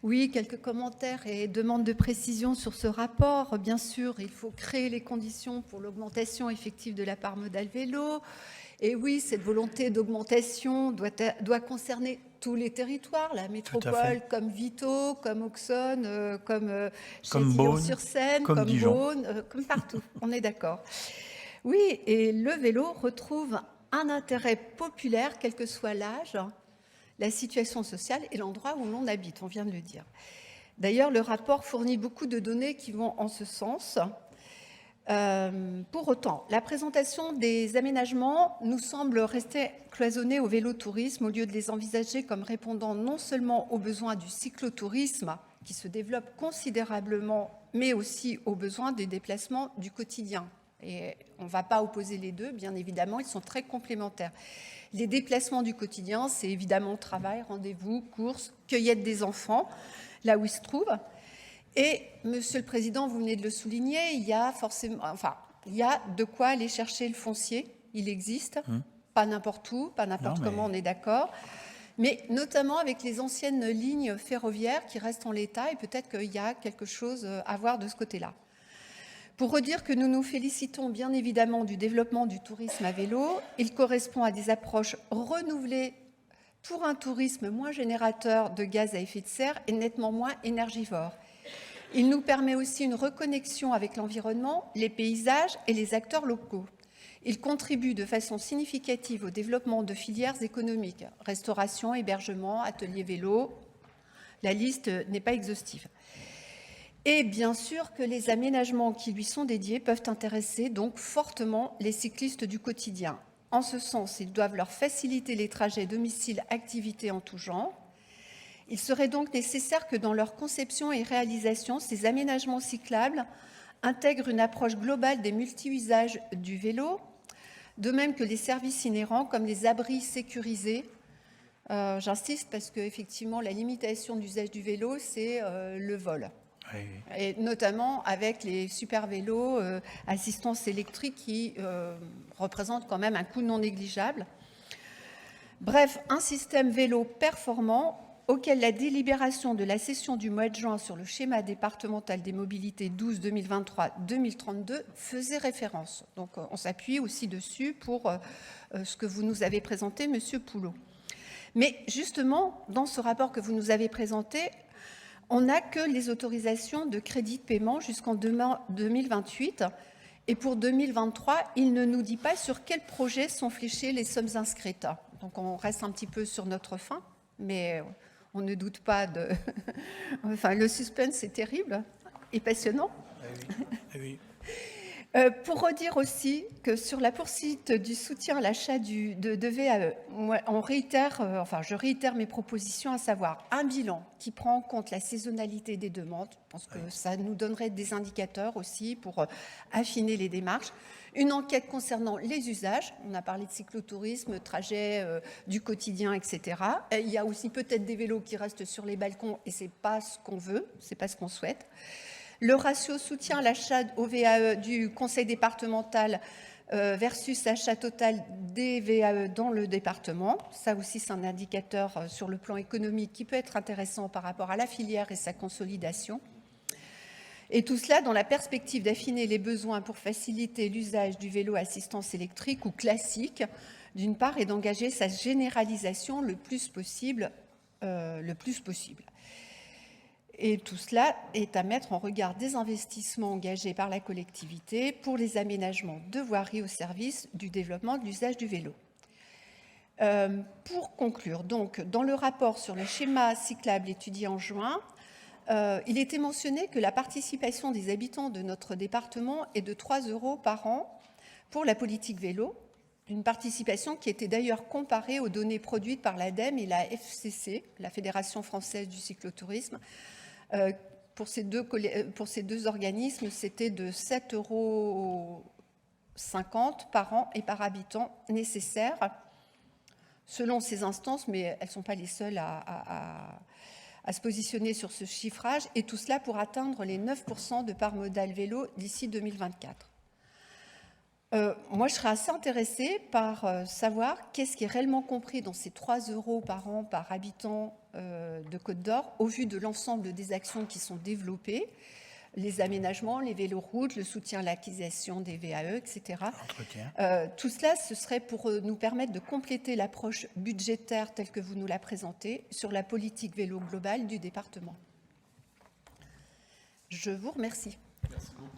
Oui, quelques commentaires et demandes de précision sur ce rapport. Bien sûr, il faut créer les conditions pour l'augmentation effective de la part modale vélo. Et oui, cette volonté d'augmentation doit concerner tous les territoires, la Tout à fait. métropole comme Vito, comme Auxonne, comme Comme Beaune, Châtillon-sur-Seine, comme comme Dijon. Beaune, comme partout. On est d'accord. Oui, et le vélo retrouve un intérêt populaire, quel que soit l'âge, la situation sociale et l'endroit où l'on habite, on vient de le dire. D'ailleurs, le rapport fournit beaucoup de données qui vont en ce sens. Pour autant, la présentation des aménagements nous semble rester cloisonnée au vélotourisme au lieu de les envisager comme répondant non seulement aux besoins du cyclotourisme, qui se développe considérablement, mais aussi aux besoins des déplacements du quotidien. Et on ne va pas opposer les deux, bien évidemment, ils sont très complémentaires. Les déplacements du quotidien, c'est évidemment travail, rendez-vous, courses, cueillette des enfants, là où ils se trouvent. Et, Monsieur le Président, vous venez de le souligner, il y a de quoi aller chercher le foncier, il existe, pas n'importe où, pas n'importe comment, on est d'accord, mais notamment avec les anciennes lignes ferroviaires qui restent en l'état, et peut-être qu'il y a quelque chose à voir de ce côté-là. Pour redire que nous nous félicitons bien évidemment du développement du tourisme à vélo, il correspond à des approches renouvelées pour un tourisme moins générateur de gaz à effet de serre et nettement moins énergivore. Il nous permet aussi une reconnexion avec l'environnement, les paysages et les acteurs locaux. Il contribue de façon significative au développement de filières économiques, restauration, hébergement, ateliers vélo. La liste n'est pas exhaustive. Et bien sûr que les aménagements qui lui sont dédiés peuvent intéresser donc fortement les cyclistes du quotidien. En ce sens, ils doivent leur faciliter les trajets domicile-activité en tout genre. Il serait donc nécessaire que dans leur conception et réalisation, ces aménagements cyclables intègrent une approche globale des multi-usages du vélo, de même que les services inhérents comme les abris sécurisés. J'insiste parce qu'effectivement, la limitation d'usage du vélo, c'est le vol. Oui. Et notamment avec les super vélos assistance électrique qui représentent quand même un coût non négligeable. Bref, un système vélo performant auquel la délibération de la session du mois de juin sur le schéma départemental des mobilités 12-2023-2032 faisait référence. Donc on s'appuie aussi dessus pour ce que vous nous avez présenté, Monsieur Poulot. Mais justement, dans ce rapport que vous nous avez présenté, on n'a que les autorisations de crédit de paiement jusqu'en 2028. Et pour 2023, il ne nous dit pas sur quels projets sont fléchées les sommes inscrites. Donc on reste un petit peu sur notre faim, mais on ne doute pas de... Enfin, le suspense est terrible et passionnant. Oui. Pour redire aussi que sur la poursuite du soutien à l'achat de VAE, je réitère mes propositions, à savoir un bilan qui prend en compte la saisonnalité des demandes. Je pense que ça nous donnerait des indicateurs aussi pour affiner les démarches. Une enquête concernant les usages. On a parlé de cyclotourisme, trajet du quotidien, etc. Il y a aussi peut-être des vélos qui restent sur les balcons et c'est pas ce qu'on veut, c'est pas ce qu'on souhaite. Le ratio soutien à l'achat au VAE du conseil départemental versus achat total des VAE dans le département. Ça aussi, c'est un indicateur sur le plan économique qui peut être intéressant par rapport à la filière et sa consolidation. Et tout cela dans la perspective d'affiner les besoins pour faciliter l'usage du vélo à assistance électrique ou classique, d'une part, et d'engager sa généralisation le plus possible. Et tout cela est à mettre en regard des investissements engagés par la collectivité pour les aménagements de voiries au service du développement de l'usage du vélo. Pour conclure, donc, dans le rapport sur le schéma cyclable étudié en juin, il était mentionné que la participation des habitants de notre département est de 3 € par an pour la politique vélo, une participation qui était d'ailleurs comparée aux données produites par l'ADEME et la FCC, la Fédération française du cyclotourisme. Pour ces deux organismes, c'était de 7,50 € par an et par habitant nécessaires, selon ces instances, mais elles ne sont pas les seules à se positionner sur ce chiffrage, et tout cela pour atteindre les 9% de part modale vélo d'ici 2024. Moi, je serais assez intéressée par savoir qu'est-ce qui est réellement compris dans ces 3 € par an par habitant de Côte d'Or, au vu de l'ensemble des actions qui sont développées, les aménagements, les véloroutes, le soutien à l'acquisition des VAE, etc. Tout cela, ce serait pour nous permettre de compléter l'approche budgétaire telle que vous nous la présentez sur la politique vélo globale du département. Je vous remercie.